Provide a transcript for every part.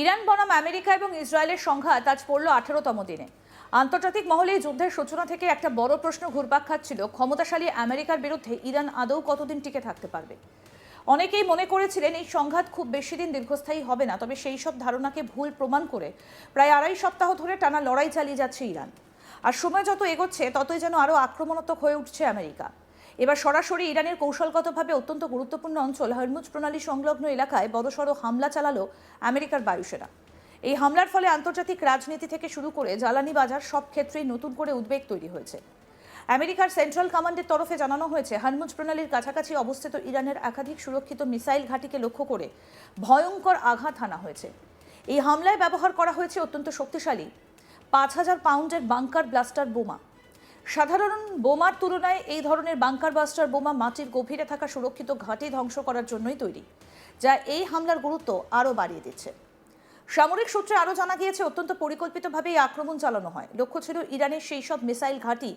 Iran বনাম America এবং ইসরায়েলের সংঘাত আজ পড়ল 18তম দিনে। আন্তর্জাতিক মহলে এই যুদ্ধের সূচনা থেকে একটা বড় প্রশ্ন ঘুরপাক খাচ্ছিল, ক্ষমতাশালী আমেরিকার বিরুদ্ধে ইরান আদৌ কতদিন টিকে থাকতে পারবে। অনেকেই মনে করেছিলেন এই সংঘাত খুব বেশি দিন দীর্ঘস্থায়ী হবে না, তবে সেই সব ধারণাকে ভুল প্রমাণ করে প্রায় 2.5 সপ্তাহ ধরে টানা লড়াই চালিয়ে যাচ্ছে ইরান। আর সময় যত এগোচ্ছে ততই যেন আরও আক্রমণাত্মক হয়ে উঠছে আমেরিকা। এবার সরাসরি ইরানের কৌশলগতভাবে অত্যন্ত গুরুত্বপূর্ণ অঞ্চল হরমুজ প্রণালী সংলগ্ন এলাকায় বড়সড় হামলা চালালো আমেরিকার বায়ুসেনা। এই হামলার ফলে আন্তর্জাতিক রাজনীতি থেকে শুরু করে জ্বালানি বাজার সব ক্ষেত্রেই নতুন করে উদ্বেগ তৈরি হয়েছে। আমেরিকার সেন্ট্রাল কমান্ডের তরফে জানানো হয়েছে, হরমুজ প্রণালীর কাছাকাছি অবস্থিত ইরানের একাধিক সুরক্ষিত মিসাইল ঘাঁটিকে লক্ষ্য করে ভয়ঙ্কর আঘাত হানা হয়েছে। এই হামলায় ব্যবহার করা হয়েছে অত্যন্ত শক্তিশালী 5000 পাউন্ডের বাংকার ব্লাস্টার বোমা। সাধারণ বোমার তুলনায় এই ধরনের বাংকার ব্লাস্টার বোমা মাটির গভীরে থাকা সুরক্ষিত ঘাঁটি ধ্বংস করার জন্যই তৈরি, যা এই হামলার গুরুত্ব আরও বাড়িয়ে দিচ্ছে। সামরিক সূত্রে আরও জানা গিয়েছে, অত্যন্ত পরিকল্পিতভাবে এই আক্রমণ চালানো হয়। লক্ষ্য ছিল ইরানের সেই সব মিসাইল ঘাঁটি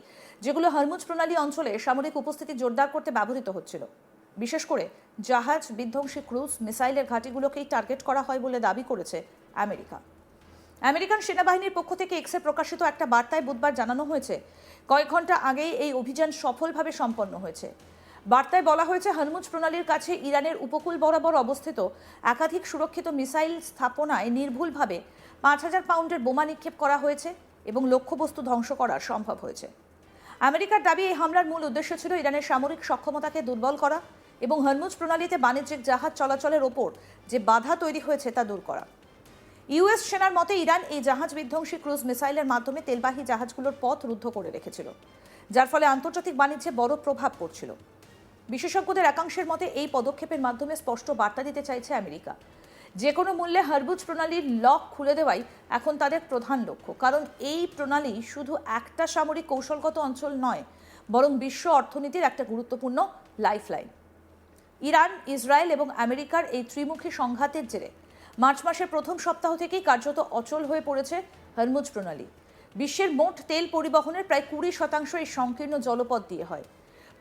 যেগুলো হরমুজ প্রণালী অঞ্চলে সামরিক উপস্থিতি জোরদার করতে ব্যবহৃত হচ্ছিল। বিশেষ করে জাহাজ বিধ্বংসী ক্রুজ মিসাইলের ঘাঁটিগুলোকেই টার্গেট করা হয় বলে দাবি করেছে আমেরিকা। আমেরিকান সেনাবাহিনীর পক্ষ থেকে এক্সে প্রকাশিত একটা বার্তায় বুধবার জানানো হয়েছে, কয়েক ঘন্টা আগেই এই অভিযান সফলভাবে সম্পন্ন হয়েছে। বার্তায় বলা হয়েছে, হরমুজ প্রণালীর কাছে ইরানের উপকূল বরাবর অবস্থিত একাধিক সুরক্ষিত মিসাইল স্থাপনায় নির্ভুলভাবে 5000 পাউন্ডের বোমা নিক্ষেপ করা হয়েছে এবং লক্ষ্যবস্তু ধ্বংস করা সম্ভব হয়েছে। আমেরিকার দাবি, এই হামলার মূল উদ্দেশ্য ছিল ইরানের সামরিক সক্ষমতাকে দুর্বল করা এবং হরমুজ প্রণালীতে বাণিজ্যিক জাহাজ চলাচলের ওপর যে বাধা তৈরি হয়েছে তা দূর করা। ইউএস সেনার মতে, ইরান এই জাহাজ বিধ্বংসী ক্রুজ মিসাইলের মাধ্যমে তেলবাহী জাহাজগুলোর পথ রুদ্ধ করে রেখেছিল, যার ফলে আন্তর্জাতিক বাণিজ্যে বড় প্রভাব পড়ছিল। বিশেষজ্ঞদের একাংশের মতে এই পদক্ষেপের মাধ্যমে স্পষ্ট বার্তা দিতে চাইছে আমেরিকা, যে কোনো মূল্যে হরমুজ প্রণালীর লক খুলে দেওয়াই এখন তাদের প্রধান লক্ষ্য। কারণ এই প্রণালী শুধু একটা সামরিক কৌশলগত অঞ্চল নয়, বরং বিশ্ব অর্থনীতির একটা গুরুত্বপূর্ণ লাইফলাইন। ইরান, ইসরায়েল এবং আমেরিকার এই ত্রিমুখী সংঘাতের জেরে মার্চ মাসের প্রথম সপ্তাহ থেকেই কার্যত অচল হয়ে পড়েছে হরমুজ প্রণালী। বিশ্বের মোট তেল পরিবহনের প্রায় 20% এই সংকীর্ণ জলপথ দিয়ে হয়।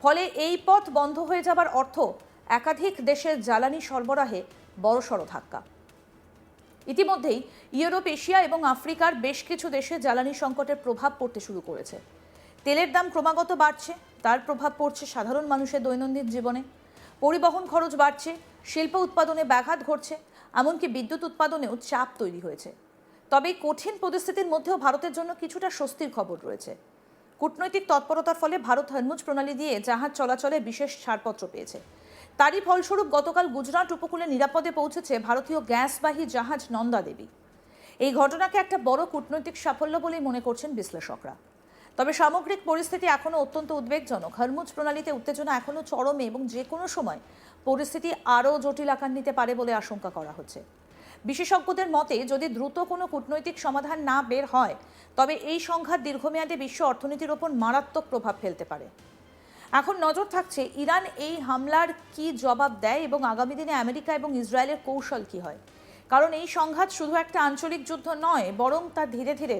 ফলে এই পথ বন্ধ হয়ে যাবার অর্থ একাধিক দেশের জ্বালানি সরবরাহে বড়সড় ধাক্কা। ইতিমধ্যেই ইউরোপ, এশিয়া এবং আফ্রিকার বেশ কিছু দেশে জ্বালানি সংকটের প্রভাব পড়তে শুরু করেছে। তেলের দাম ক্রমাগত বাড়ছে, তার প্রভাব পড়ছে সাধারণ মানুষের দৈনন্দিন জীবনে। পরিবহন খরচ বাড়ছে, শিল্প উৎপাদনে ব্যাঘাত ঘটছে, এমনকি বিদ্যুৎ উৎপাদনেও চাপ তৈরি হয়েছে। তবে কঠিন পরিস্থিতির মধ্যেও ভারতের জন্য কিছুটা স্বস্তির খবর রয়েছে। কূটনৈতিক তৎপরতার ফলে ভারত হরমুজ প্রণালী দিয়ে জাহাজ চলাচলে বিশেষ ছাড়পত্র পেয়েছে। তারই ফলস্বরূপ গতকাল গুজরাট উপকূলে নিরাপদে পৌঁছেছে ভারতীয় গ্যাসবাহী জাহাজ নন্দা দেবী। এই ঘটনাকে একটা বড় কূটনৈতিক সাফল্য বলেই মনে করছেন বিশ্লেষকরা। তবে সামগ্রিক পরিস্থিতি এখনও অত্যন্ত উদ্বেগজনক। হরমুজ প্রণালীতে উত্তেজনা এখনও চরমে এবং যে কোনো সময় পরিস্থিতি আরও জটিল আকার নিতে পারে বলে আশঙ্কা করা হচ্ছে। বিশেষজ্ঞদের মতে, যদি দ্রুত কোনো কূটনৈতিক সমাধান না বের হয়, তবে এই সংঘাত দীর্ঘমেয়াদে বিশ্ব অর্থনীতির ওপর মারাত্মক প্রভাব ফেলতে পারে। এখন নজর থাকছে ইরান এই হামলার কি জবাব দেয় এবং আগামী দিনে আমেরিকা এবং ইসরায়েলের কৌশল কি হয়। কারণ এই সংঘাত শুধু একটা আঞ্চলিক যুদ্ধ নয়, বরং তা ধীরে ধীরে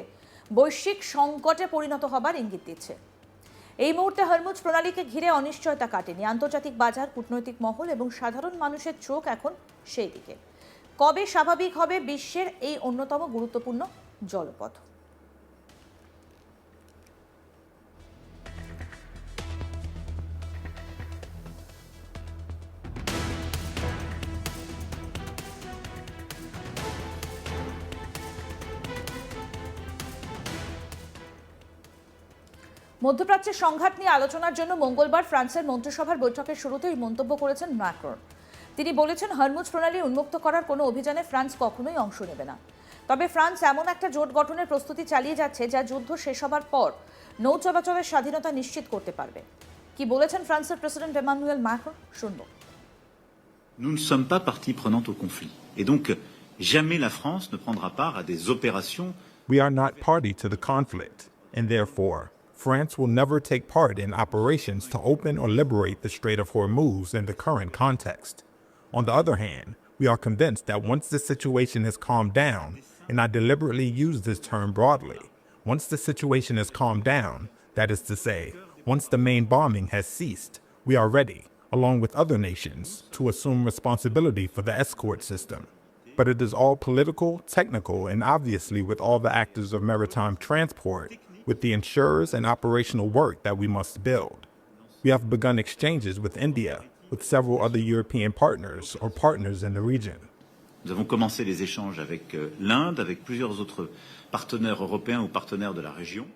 বৈশ্বিক সংকটে পরিণত হবার ইঙ্গিত দিচ্ছে। এই মুহূর্তে হরমুজ প্রণালীকে ঘিরে অনিশ্চয়তা কাটেনি। আন্তর্জাতিক বাজার, কূটনৈতিক মহল এবং সাধারণ মানুষের চোখ এখন সেই দিকে। কবে স্বাভাবিক হবে বিশ্বের এই অন্যতম গুরুত্বপূর্ণ জলপথ। মধ্যপ্রাচ্যের সংঘাত নিয়ে আলোচনার জন্য মঙ্গলবার ফ্রান্সের মন্ত্রিসভার বৈঠকের শুরুতেই মন্তব্য করেছেন ম্যাক্রন। তিনি বলেছেন, হরমুজ প্রণালী উন্মুক্ত করার কোনো অভিযানে ফ্রান্স কখনোই অংশ নেবে না। তবে ফ্রান্স এমন একটা জোট গঠনের প্রস্তুতি চালিয়ে যাচ্ছে যা যুদ্ধ শেষ হবার পর নৌ চলাচলের স্বাধীনতা নিশ্চিত করতে পারবে। কি বলেছেন ফ্রান্সের প্রেসিডেন্ট এমানুয়েল ম্যাক্রন, শুনব। Nous ne sommes pas partie prenante au conflit. Et donc, jamais la France ne prendra part à des opérations. We are not party to the conflict, and therefore, France will never take part in operations to open or liberate the Strait of Hormuz in the current context. On the other hand, we are convinced that once the situation has calmed down, and I deliberately use this term broadly, once the situation has calmed down, that is to say, once the main bombing has ceased, we are ready, along with other nations, to assume responsibility for the escort system. but it is all political, technical, and obviously with all the actors of maritime transport, with the insurers and operational work that we must build. We have begun exchanges with India, with several other European partners or partners in the region. Nous avons commencé les échanges avec l'Inde, avec plusieurs autres partenaires européens ou partenaires de la région.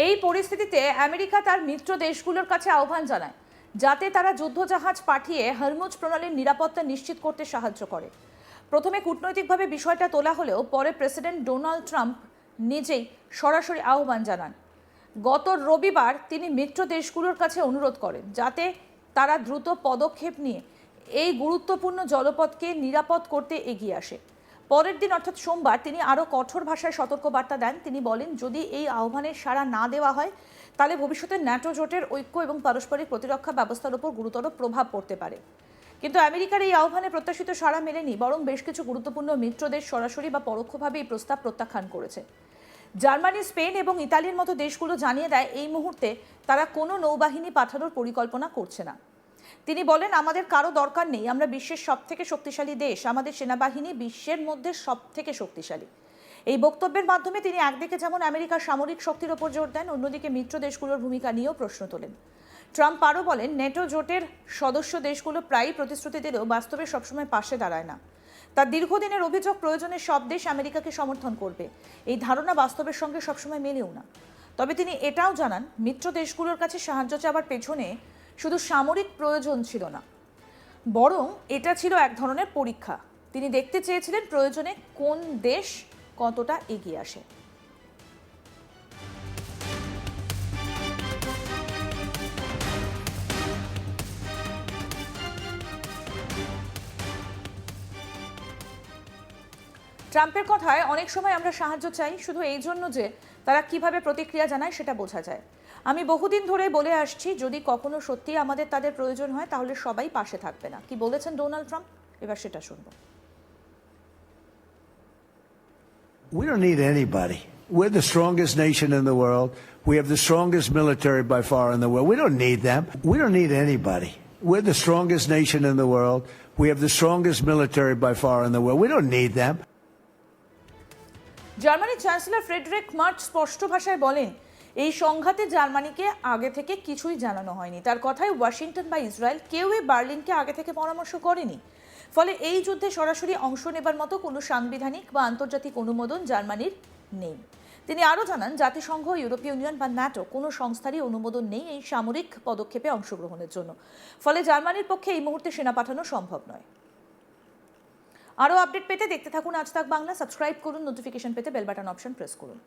এই পরিস্থিতিতে America তার মিত্র দেশগুলোর কাছে আহ্বান জানায় যাতে তারা যুদ্ধজাহাজ পাঠিয়ে হরমুজ প্রণালীর নিরাপত্তা নিশ্চিত করতে সাহায্য করে। প্রথমে কূটনৈতিকভাবে বিষয়টা তোলা হলেও পরে প্রেসিডেন্ট ডোনাল্ড ট্রাম্প নিজেই সরাসরি আহ্বান জানান। গত রবিবার তিনি মিত্র দেশগুলোর কাছে অনুরোধ করেন যাতে তারা দ্রুত পদক্ষেপ নিয়ে এই গুরুত্বপূর্ণ জলপথকে নিরাপদ করতে এগিয়ে আসে। পরের দিন অর্থাৎ সোমবার তিনি আরও কঠোর ভাষায় সতর্কবার্তা দেন। তিনি বলেন যদি এই আহ্বানের সাড়া না দেওয়া হয় তাহলে ভবিষ্যতে ন্যাটো জোটের ঐক্য এবং পারস্পরিক প্রতিরক্ষা ব্যবস্থার উপর গুরুতর প্রভাব পড়তে পারে। কিন্তু আমেরিকার এই আহ্বানে প্রত্যাশিত সাড়া মেলেনি, বরং বেশ কিছু গুরুত্বপূর্ণ মিত্র দেশ সরাসরি বা পরোক্ষভাবে এই প্রস্তাব প্রত্যাখ্যান করেছে। জার্মানি, স্পেন এবং ইতালির মতো দেশগুলো জানিয়ে দেয় এই মুহূর্তে তারা কোনো নৌবাহিনী পাঠানোর পরিকল্পনা করছে না। তিনি বলেন আমাদের কারো দরকার নেই, আমরা বিশ্বের সবথেকে শক্তিশালী দেশ, আমাদের সেনাবাহিনী বিশ্বের মধ্যে সবথেকে শক্তিশালী। এই বক্তব্যের মাধ্যমে তিনি একদিকে যেমন আমেরিকার সামরিক শক্তির ওপর জোর দেন, অন্যদিকে মিত্র দেশগুলোর ভূমিকা নিয়েও প্রশ্ন তোলেন। ট্রাম্প আরও বলেন নেটো জোটের সদস্য দেশগুলো প্রায়ই প্রতিশ্রুতি দিলেও বাস্তবে সবসময় পাশে দাঁড়ায় না। তার দীর্ঘদিনের অভিযোগ প্রয়োজনে সব দেশ আমেরিকাকে সমর্থন করবে, এই ধারণা বাস্তবের সঙ্গে সবসময় মেলেও না। তবে তিনি এটাও জানান মিত্র দেশগুলোর কাছে সাহায্য চাওয়ার পেছনে শুধু সামরিক প্রয়োজন ছিল না, বরং এটা ছিল এক ধরনের পরীক্ষা। তিনি দেখতে চেয়েছিলেন প্রয়োজনে কোন দেশ কতটা এগিয়ে আসে। ট্রাম্পের কথায় অনেক সময় আমরা সাহায্য চাই শুধু এই জন্য যে তারা কিভাবে প্রতিক্রিয়া জানায় সেটা বোঝা যায়। আমি বহুদিন ধরে বলে আসছি যদি কখনো সত্যি আমাদের তাদের প্রয়োজন হয় তাহলে সবাই পাশে থাকবে না। কি বলেছেন ডোনাল্ড ট্রাম্প, এবার সেটা শুনবো। We don't need anybody. We're the strongest nation in the world. We have the strongest military by far in the world. We don't need them. We don't need anybody. We're the strongest nation in the world. We have the strongest military by far in the world. We don't need them. জার্মানির chancellor Friedrich March স্পষ্ট ভাষায় বলেন এই সংঘাতে জার্মানিকে আগে থেকে কিছুই জানানো হয়নি। তার কথায় ওয়াশিংটন বা ইসরায়েল কেউই বার্লিনকে আগে থেকে পরামর্শ করেনি। ফলে এই যুদ্ধে সরাসরি অংশ নেবার মতো কোনো সাংবিধানিক বা আন্তর্জাতিক অনুমোদন জার্মানির নেই। তিনি আরও জানান জাতিসংঘ, ইউরোপীয় ইউনিয়ন বা ন্যাটো কোনো সংস্থারই অনুমোদন নেই এই সামরিক পদক্ষেপে অংশগ্রহণের জন্য। ফলে জার্মানির পক্ষে এই মুহূর্তে সেনা পাঠানো সম্ভব নয়। আরও আপডেট পেতে দেখতে থাকুন আজ তাক বাংলা। সাবস্ক্রাইব করুন, নোটিফিকেশন পেতে বেল বাটন অপশন প্রেস করুন।